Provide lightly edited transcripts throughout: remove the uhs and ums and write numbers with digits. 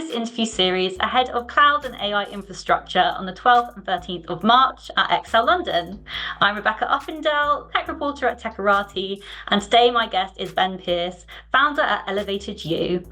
this interview series ahead of Cloud and AI Infrastructure on the 12th and 13th of March at Excel London. I'm Rebecca Uppendale, tech reporter at Techarati, and today my guest is Ben Pearce, founder at Elevated U.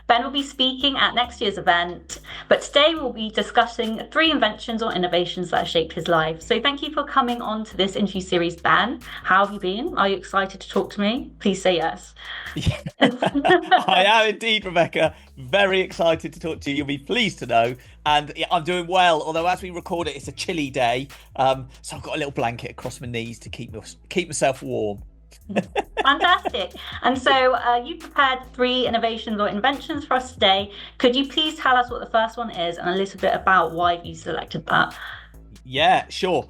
Ben will be speaking at next year's event, but today we'll be discussing 3 inventions or innovations that have shaped his life. So thank you for coming on to this interview series, Ben. How have you been? Are you excited to talk to me? Please say yes. Yeah. I am indeed, Rebecca. Very excited to talk to you. You'll be pleased to know. And yeah, I'm doing well, although as we record it, it's a chilly day. So I've got a little blanket across my knees to keep myself warm. Fantastic. And so you prepared 3 innovations or inventions for us today. Could you please tell us what the first one is and a little bit about why you selected that? Yeah, sure.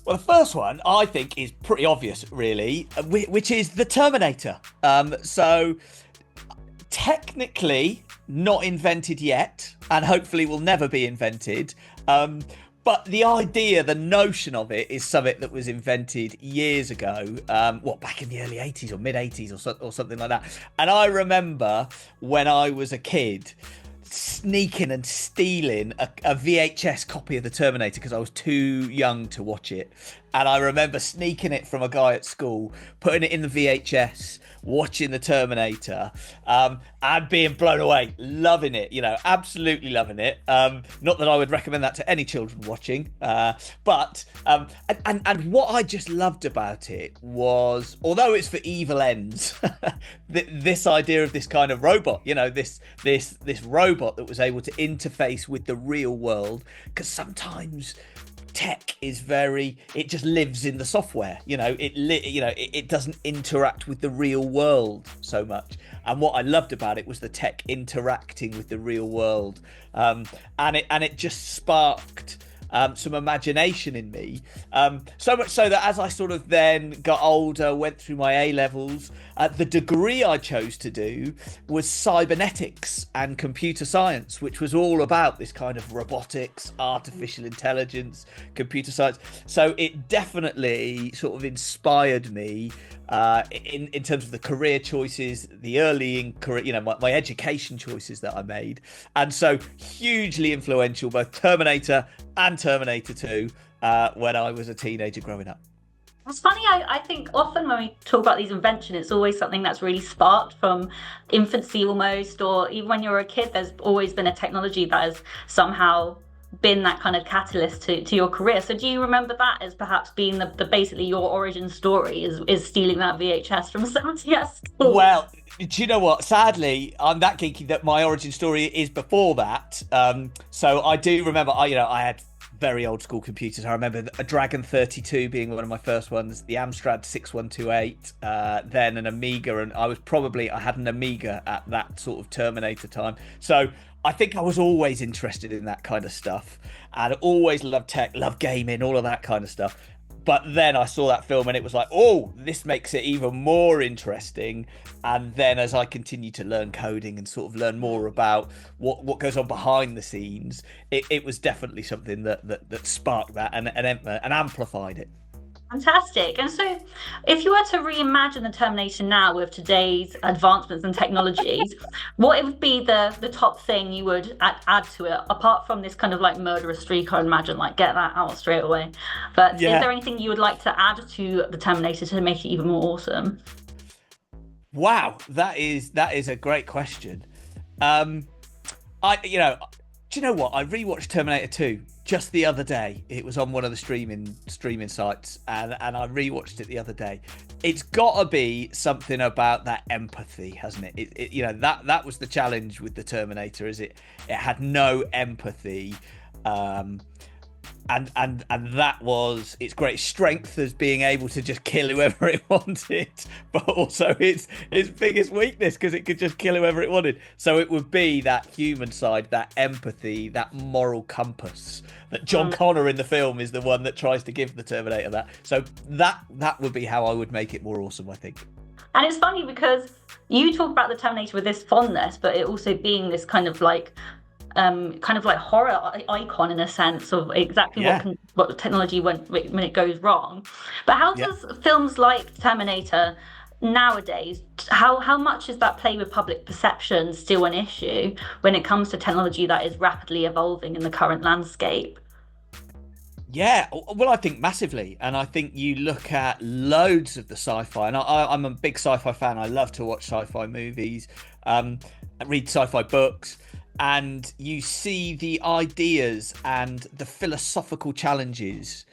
Well, the first one I think is pretty obvious, really, which is the Terminator. So technically not invented yet, and hopefully will never be invented. But the idea, the notion of it is something that was invented years ago, back in the early 80s or mid 80s or something like that. And I remember when I was a kid sneaking and stealing a VHS copy of the Terminator because I was too young to watch it. And I remember sneaking it from a guy at school, putting it in the VHS, watching the Terminator, and being blown away, loving it, absolutely loving it. Not that I would recommend that to any children watching, but what I just loved about it was, although it's for evil ends, this idea of this kind of robot, this robot that was able to interface with the real world, because sometimes tech is it just lives in the software, it doesn't interact with the real world so much. And what I loved about it was the tech interacting with the real world, and it just sparked some imagination in me, so much so that as I sort of then got older, went through my A-levels, the degree I chose to do was cybernetics and computer science, which was all about this kind of robotics, artificial intelligence, computer science. So it definitely sort of inspired me in terms of the career choices, the early in career, my education choices that I made. And so hugely influential, both Terminator and Terminator 2, when I was a teenager growing up. It's funny, I think often when we talk about these inventions, it's always something that's really sparked from infancy almost, or even when you're a kid, there's always been a technology that has somehow been that kind of catalyst to your career. So do you remember that as perhaps being the basically your origin story is stealing that VHS from somebody at school? Well, do you know what? Sadly, I'm that geeky that my origin story is before that. So I do remember, I had very old school computers. I remember a Dragon 32 being one of my first ones, the Amstrad 6128, then an Amiga, and I had an Amiga at that sort of Terminator time. So I think I was always interested in that kind of stuff, and always loved tech, loved gaming, all of that kind of stuff. But then I saw that film and it was like, oh, this makes it even more interesting. And then as I continued to learn coding and sort of learn more about what goes on behind the scenes, it was definitely something that sparked that and amplified it. Fantastic. And so if you were to reimagine the Terminator now with today's advancements and technologies, what would be the top thing you would add to it, apart from this kind of like murderous streak, I imagine, like get that out straight away. But Is there anything you would like to add to the Terminator to make it even more awesome? Wow, that is a great question. Do you know what? I rewatched Terminator 2 just the other day. It was on one of the streaming sites, and I rewatched it the other day. It's got to be something about that empathy, hasn't it? That was the challenge with the Terminator, is it had no empathy. And that was its great strength, as being able to just kill whoever it wanted, but also its biggest weakness, because it could just kill whoever it wanted. So it would be that human side, that empathy, that moral compass that John Connor in the film is the one that tries to give the Terminator that. So that would be how I would make it more awesome, I think. And it's funny because you talk about the Terminator with this fondness, but it also being this kind of like horror icon in a sense of exactly what technology when it goes wrong. But how does films like Terminator nowadays, how much is that play with public perception still an issue when it comes to technology that is rapidly evolving in the current landscape? Yeah, well, I think massively, and I think you look at loads of the sci-fi, and I'm a big sci-fi fan. I love to watch sci-fi movies, read sci-fi books, and you see the ideas and the philosophical challenges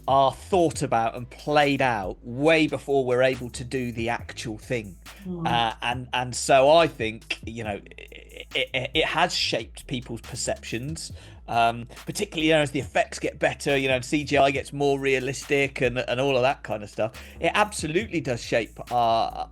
are thought about and played out way before we're able to do the actual thing. And so I think, it has shaped people's perceptions, particularly, as the effects get better, and CGI gets more realistic and all of that kind of stuff. It absolutely does shape our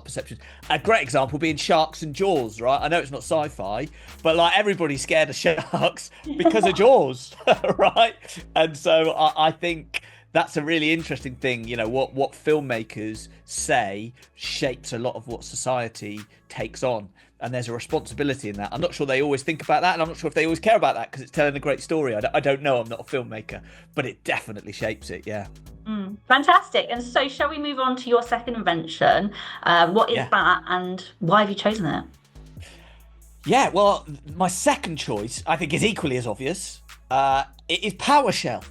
perceptions. A great example being sharks and Jaws, right? I know it's not sci-fi, but like everybody's scared of sharks because of Jaws, right? And so I think that's a really interesting thing. What filmmakers say shapes a lot of what society takes on, and there's a responsibility in that. I'm not sure they always think about that, and I'm not sure if they always care about that because it's telling a great story. I don't know. I'm not a filmmaker, but it definitely shapes it. Yeah. Fantastic. And so, shall we move on to your second invention? What is that, and why have you chosen it? Yeah, well, my second choice, I think, is equally as obvious. It is PowerShell.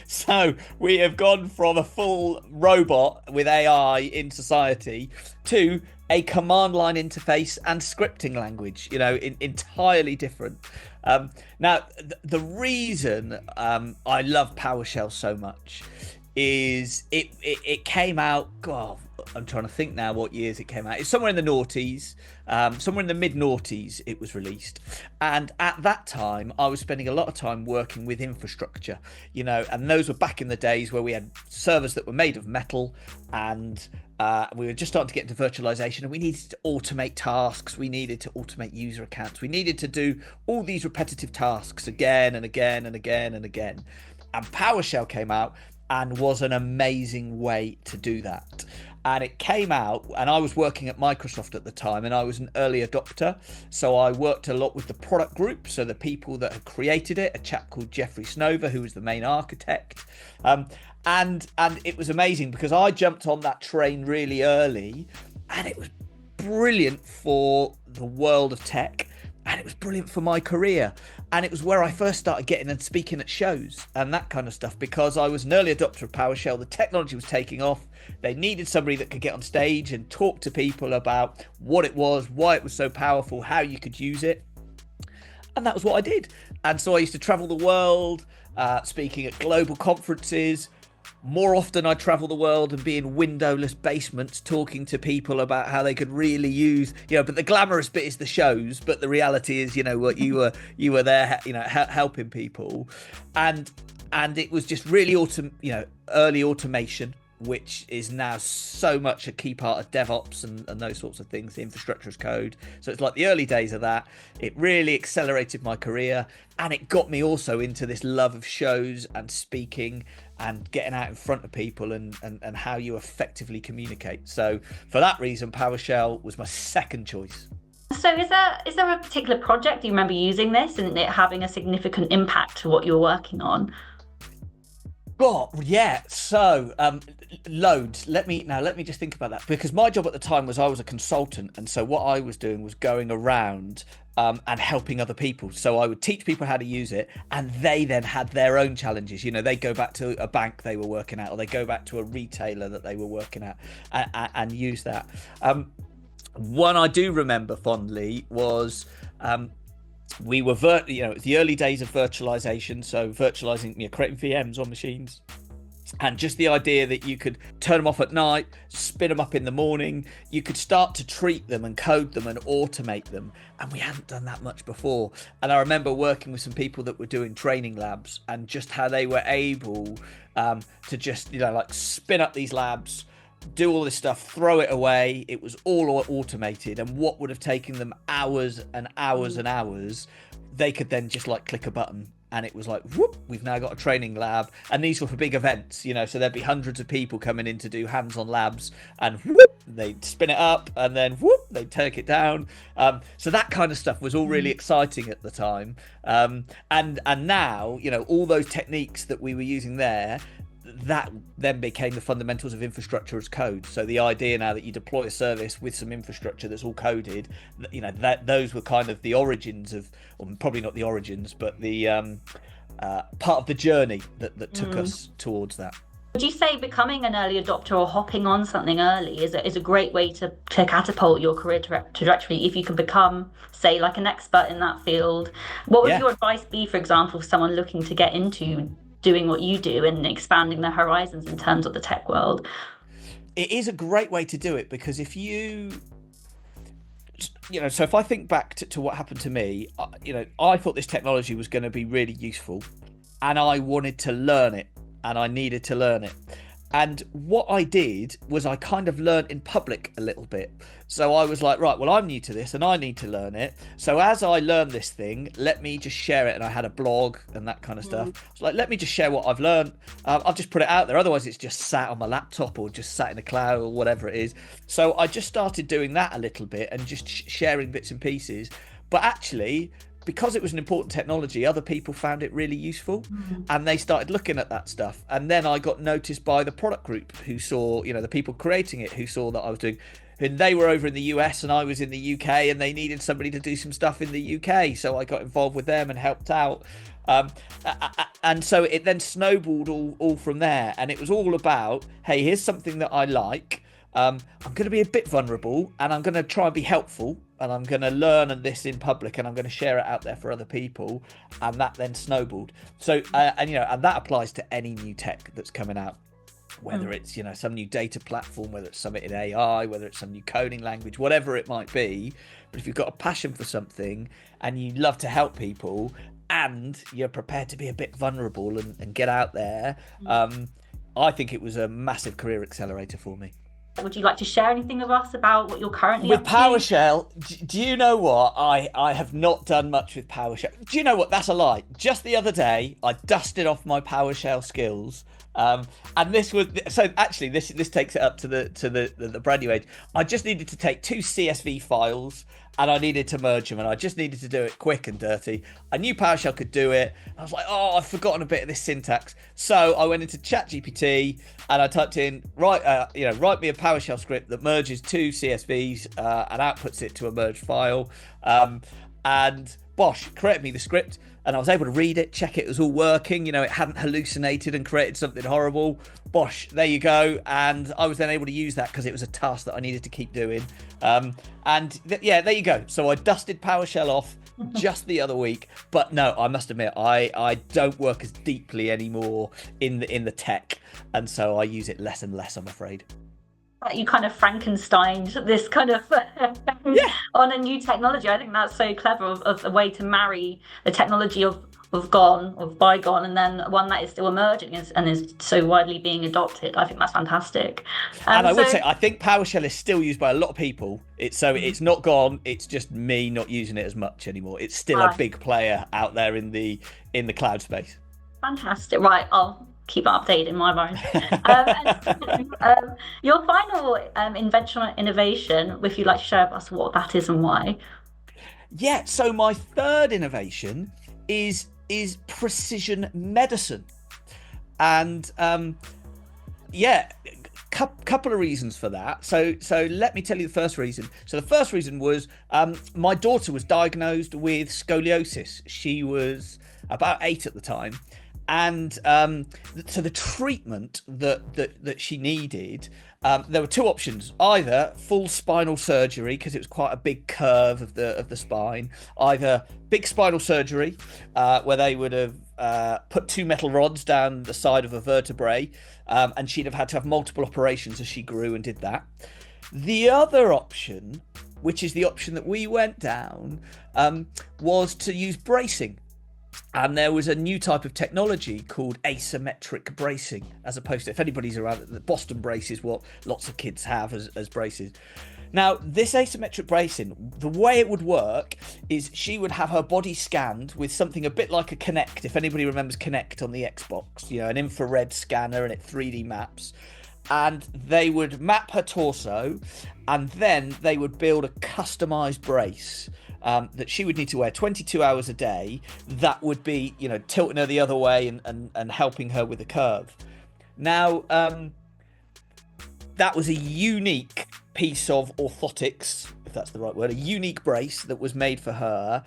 So we have gone from a full robot with AI in society to a command line interface and scripting language, entirely different. Now, the reason I love PowerShell so much is it came out, God, I'm trying to think now what years it came out. It's somewhere in the noughties, somewhere in the mid-noughties it was released. And at that time, I was spending a lot of time working with infrastructure, and those were back in the days where we had servers that were made of metal, and we were just starting to get into virtualization, and we needed to automate tasks. We needed to automate user accounts. We needed to do all these repetitive tasks again and again and again and again. And PowerShell came out and was an amazing way to do that. And it came out, and I was working at Microsoft at the time, and I was an early adopter. So I worked a lot with the product group, so the people that had created it, a chap called Jeffrey Snover, who was the main architect. And it was amazing because I jumped on that train really early, and it was brilliant for the world of tech, and it was brilliant for my career. And it was where I first started getting and speaking at shows and that kind of stuff, because I was an early adopter of PowerShell. The technology was taking off. They needed somebody that could get on stage and talk to people about what it was, why it was so powerful, how you could use it. And that was what I did. And so I used to travel the world, speaking at global conferences. More often I travel the world and be in windowless basements talking to people about how they could really use, but the glamorous bit is the shows, but the reality is, what you were there, helping people. And it was just really early automation, which is now so much a key part of DevOps and those sorts of things, the infrastructure as code. So it's like the early days of that. It really accelerated my career, and it got me also into this love of shows and speaking and getting out in front of people and how you effectively communicate. So for that reason, PowerShell was my second choice. So is there a particular project you remember using this and it having a significant impact to what you're working on? God, yeah. So loads. Let me just think about that, because my job at the time was I was a consultant, and so what I was doing was going around and helping other people. So I would teach people how to use it, and they then had their own challenges. They go back to a bank they were working at, or they go back to a retailer that they were working at, and use that. One I do remember fondly was we were the early days of virtualization, so virtualizing, creating VMs on machines. And just the idea that you could turn them off at night, spin them up in the morning, you could start to treat them and code them and automate them. And we hadn't done that much before. And I remember working with some people that were doing training labs, and just how they were able to just, spin up these labs, do all this stuff, throw it away. It was all automated. And what would have taken them hours and hours and hours, they could then just click a button. And it was whoop, we've now got a training lab. And these were for big events, so there'd be hundreds of people coming in to do hands-on labs, and whoop, they'd spin it up, and then whoop, they'd take it down. So that kind of stuff was all really exciting at the time. And now, all those techniques that we were using there, that then became the fundamentals of infrastructure as code. So the idea now that you deploy a service with some infrastructure that's all coded, that those were kind of the origins of, or probably not the origins, but the part of the journey that took us towards that. Would you say becoming an early adopter or hopping on something early is a great way to catapult your career trajectory if you can become, say, like an expert in that field? What would your advice be, for example, for someone looking to get into doing what you do and expanding their horizons in terms of the tech world? It is a great way to do it, because if so if I think back to what happened to me, I thought this technology was going to be really useful, and I wanted to learn it, and I needed to learn it. And what I did was I kind of learned in public a little bit. So I was like, right, well, I'm new to this and I need to learn it. So as I learn this thing, let me just share it. And I had a blog and that kind of stuff. I was like, let me just share what I've learned. I've just put it out there. Otherwise, it's just sat on my laptop or just sat in the cloud or whatever it is. So I just started doing that a little bit and just sharing bits and pieces. But actually, because it was an important technology, other people found it really useful, and they started looking at that stuff. And then I got noticed by the product group who saw, the people creating it who saw that I was doing, and they were over in the US and I was in the UK, and they needed somebody to do some stuff in the UK. So I got involved with them and helped out. And so it then snowballed all from there. And it was all about, hey, here's something that I like. I'm going to be a bit vulnerable, and I'm going to try and be helpful, and I'm going to learn this in public, and I'm going to share it out there for other people. And that then snowballed. So, and that applies to any new tech that's coming out, whether it's, some new data platform, whether it's something in AI, whether it's some new coding language, whatever it might be. But if you've got a passion for something and you love to help people and you're prepared to be a bit vulnerable and get out there, I think it was a massive career accelerator for me. Would you like to share anything with us about what you're currently with up to? PowerShell? Do you know what? I have not done much with PowerShell. Do you know what? That's a lie. Just the other day, I dusted off my PowerShell skills. And this was this takes it up to the brand new age. I just needed to take 2 CSV files and I needed to merge them, and I just needed to do it quick and dirty. I knew PowerShell could do it. I was like, I've forgotten a bit of this syntax. So I went into ChatGPT and I typed in, write me a PowerShell script that merges 2 CSVs and outputs it to a merged file. And Bosch created me the script, and I was able to read it, check it was all working. It hadn't hallucinated and created something horrible. Bosch, there you go. And I was then able to use that because it was a task that I needed to keep doing. There you go. So I dusted PowerShell off just the other week. But no, I must admit, I don't work as deeply anymore in the tech, and so I use it less and less, I'm afraid. You kind of Frankensteined this kind of on a new technology. I think that's so clever of a way to marry the technology of bygone, and then one that is still emerging and is so widely being adopted. I think that's fantastic. And I would say, I think PowerShell is still used by a lot of people. It's not gone. It's just me not using it as much anymore. It's still a big player out there in the cloud space. Fantastic. Right, I'll keep it updated in my mind. Your final invention or innovation, if you'd like to share with us what that is and why. Yeah, so my third innovation is precision medicine. And couple of reasons for that. So let me tell you the first reason. So the first reason was my daughter was diagnosed with scoliosis. She was about 8 at the time. And so the treatment that she needed, there were 2 options: either full spinal surgery, because it was quite a big curve of the spine, either big spinal surgery, where they would have put 2 metal rods down the side of a vertebrae, and she'd have had to have multiple operations as she grew and did that. The other option, which is the option that we went down, was to use bracing. And there was a new type of technology called asymmetric bracing, as opposed to, if anybody's around, the Boston brace is what lots of kids have as braces. Now, this asymmetric bracing, the way it would work is she would have her body scanned with something a bit like a Kinect. If anybody remembers Kinect on the Xbox, an infrared scanner, and it 3D maps. And they would map her torso, and then they would build a customized brace that she would need to wear 22 hours a day. That would be, tilting her the other way and helping her with the curve. Now, that was a unique piece of orthotics, if that's the right word, a unique brace that was made for her,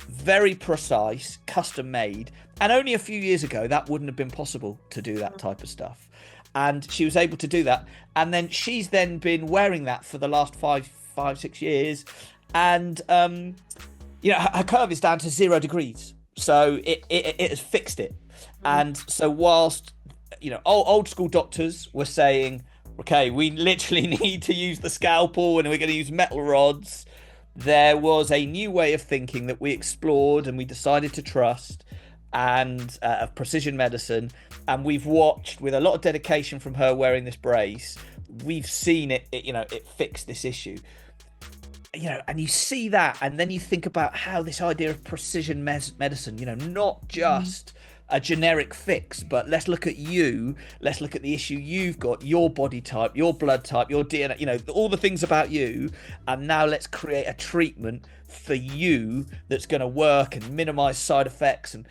very precise, custom made. And only a few years ago, that wouldn't have been possible to do that type of stuff. And she was able to do that. And then she's then been wearing that for the last 6 years. And, her curve is down to 0 degrees. So it has fixed it. And so whilst, old school doctors were saying, okay, we literally need to use the scalpel and we're going to use metal rods, there was a new way of thinking that we explored and we decided to trust, and of precision medicine. And we've watched, with a lot of dedication from her wearing this brace, we've seen it fix this issue. And you see that, and then you think about how this idea of precision medicine, not just a generic fix, but let's look at you, let's look at the issue you've got, your body type, your blood type, your DNA, all the things about you, and now let's create a treatment for you that's going to work and minimize side effects. And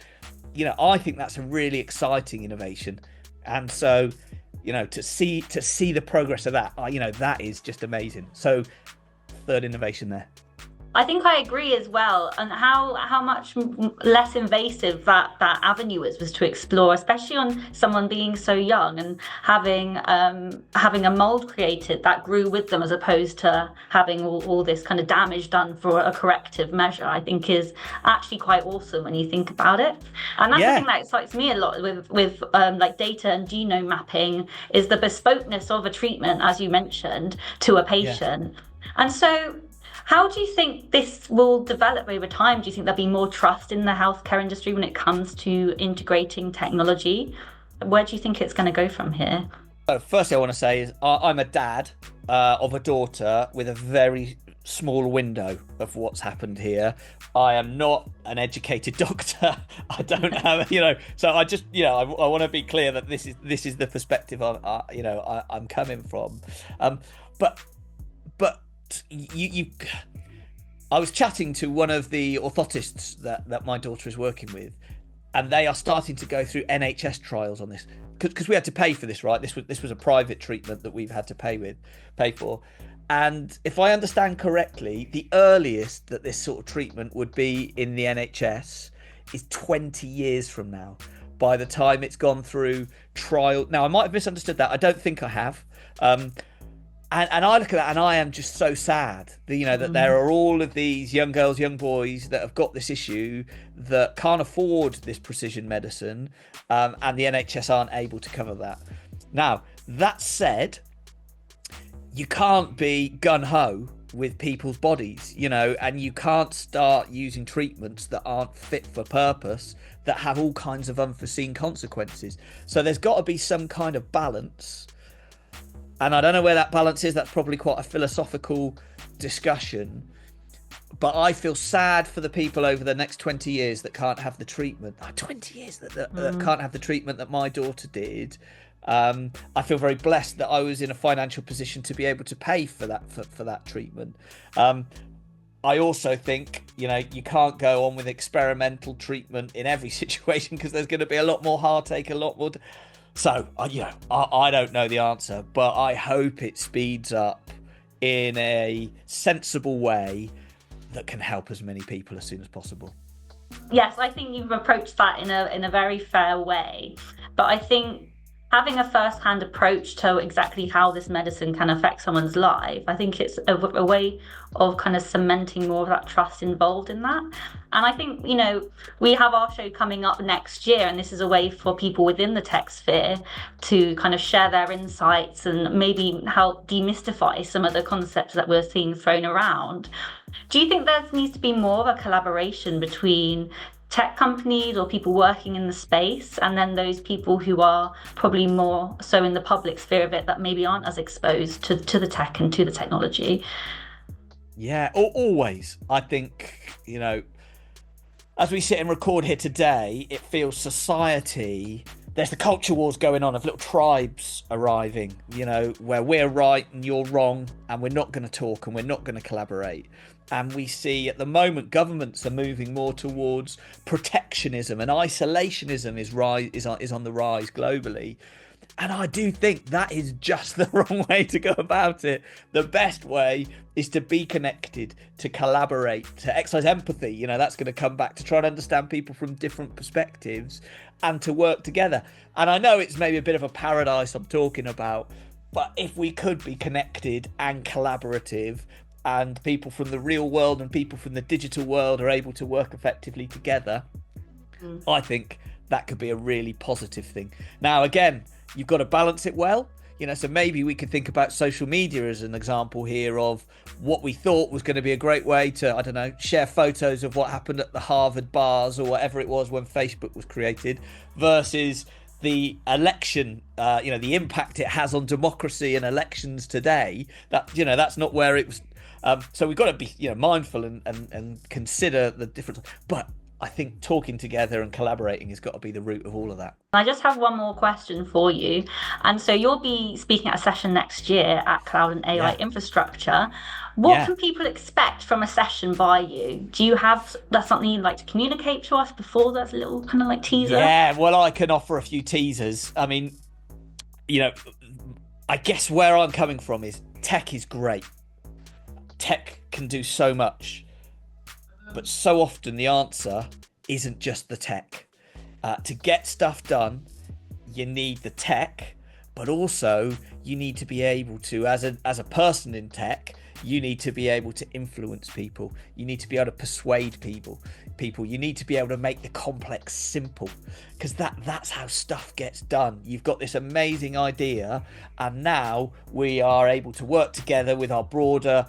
I think that's a really exciting innovation. And so to see the progress of that, that is just amazing. So third innovation there. I think I agree as well, and how much less invasive that avenue was to explore, especially on someone being so young and having a mold created that grew with them, as opposed to having all this kind of damage done for a corrective measure. I think is actually quite awesome when you think about it. And that's the thing that excites me a lot with like data and genome mapping, is the bespokeness of a treatment, as you mentioned, to a patient. And so, how do you think this will develop over time? Do you think there'll be more trust in the healthcare industry when it comes to integrating technology? Where do you think it's going to go from here? Firstly, I want to say is I'm a dad of a daughter with a very small window of what's happened here. I am not an educated doctor. I don't have, so I just, I want to be clear that this is the perspective I'm coming from. But I was chatting to one of the orthotists that my daughter is working with, and they are starting to go through NHS trials on this, because we had to pay for this, right? This was a private treatment that we've had to pay for. And if I understand correctly, the earliest that this sort of treatment would be in the NHS is 20 years from now, by the time it's gone through trial. Now, I might have misunderstood that. I don't think I have. And I look at that and I am just so sad that, that there are all of these young girls, young boys that have got this issue that can't afford this precision medicine, and the NHS aren't able to cover that. Now, that said, you can't be gun-ho with people's bodies, and you can't start using treatments that aren't fit for purpose, that have all kinds of unforeseen consequences. So there's got to be some kind of balance. And I don't know where that balance is. That's probably quite a philosophical discussion. But I feel sad for the people over the next 20 years that can't have the treatment. 20 years that can't have the treatment that my daughter did. I feel very blessed that I was in a financial position to be able to pay for that treatment. I also think, you can't go on with experimental treatment in every situation, because there's going to be a lot more heartache, a lot more... So, I don't know the answer, but I hope it speeds up in a sensible way that can help as many people as soon as possible. Yes, I think you've approached that in a very fair way. But I think having a first-hand approach to exactly how this medicine can affect someone's life, I think it's a way of kind of cementing more of that trust involved in that. And I think, we have our show coming up next year, and this is a way for people within the tech sphere to kind of share their insights and maybe help demystify some of the concepts that we're seeing thrown around. Do you think there needs to be more of a collaboration between tech companies or people working in the space, and then those people who are probably more so in the public sphere of it, that maybe aren't as exposed to the tech and to the technology? Yeah, always. I think, as we sit and record here today, it feels society, there's the culture wars going on of little tribes arriving, where we're right and you're wrong, and we're not going to talk and we're not going to collaborate. And we see at the moment governments are moving more towards protectionism, and isolationism is on the rise globally. And I do think that is just the wrong way to go about it. The best way is to be connected, to collaborate, to exercise empathy. You know, that's going to come back to try and understand people from different perspectives and to work together. And I know it's maybe a bit of a paradise I'm talking about, but if we could be connected and collaborative, and people from the real world and people from the digital world are able to work effectively together, I think that could be a really positive thing. Now, again, you've got to balance it well. You know, so maybe we could think about social media as an example here of what we thought was going to be a great way to, I don't know, share photos of what happened at the Harvard bars or whatever it was when Facebook was created, versus the election, the impact it has on democracy and elections today. That, you know, that's not where it was. So we've got to be, mindful and consider the difference. But I think talking together and collaborating has got to be the root of all of that. I just have one more question for you. And so you'll be speaking at a session next year at Cloud and AI Infrastructure. What can people expect from a session by you? Do you have something you'd like to communicate to us before? That's a little kind of like teaser. Yeah, well, I can offer a few teasers. I mean, I guess where I'm coming from is tech is great. Tech can do so much. But so often the answer isn't just the tech. To get stuff done, you need the tech, but also you need to be able to, as a person in tech, you need to be able to influence people. You need to be able to persuade people. You need to be able to make the complex simple, because that's how stuff gets done. You've got this amazing idea, and now we are able to work together with our broader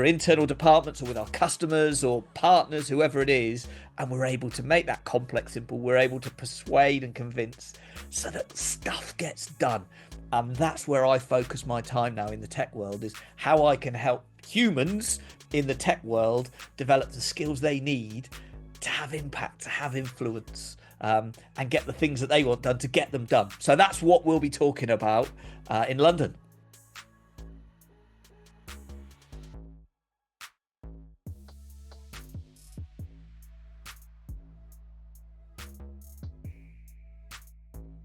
internal departments, or with our customers or partners, whoever it is, and we're able to make that complex simple. We're able to persuade and convince so that stuff gets done. And that's where I focus my time now in the tech world, is how I can help humans in the tech world develop the skills they need to have impact, to have influence, and get the things that they want done, to get them done. So that's what we'll be talking about in London.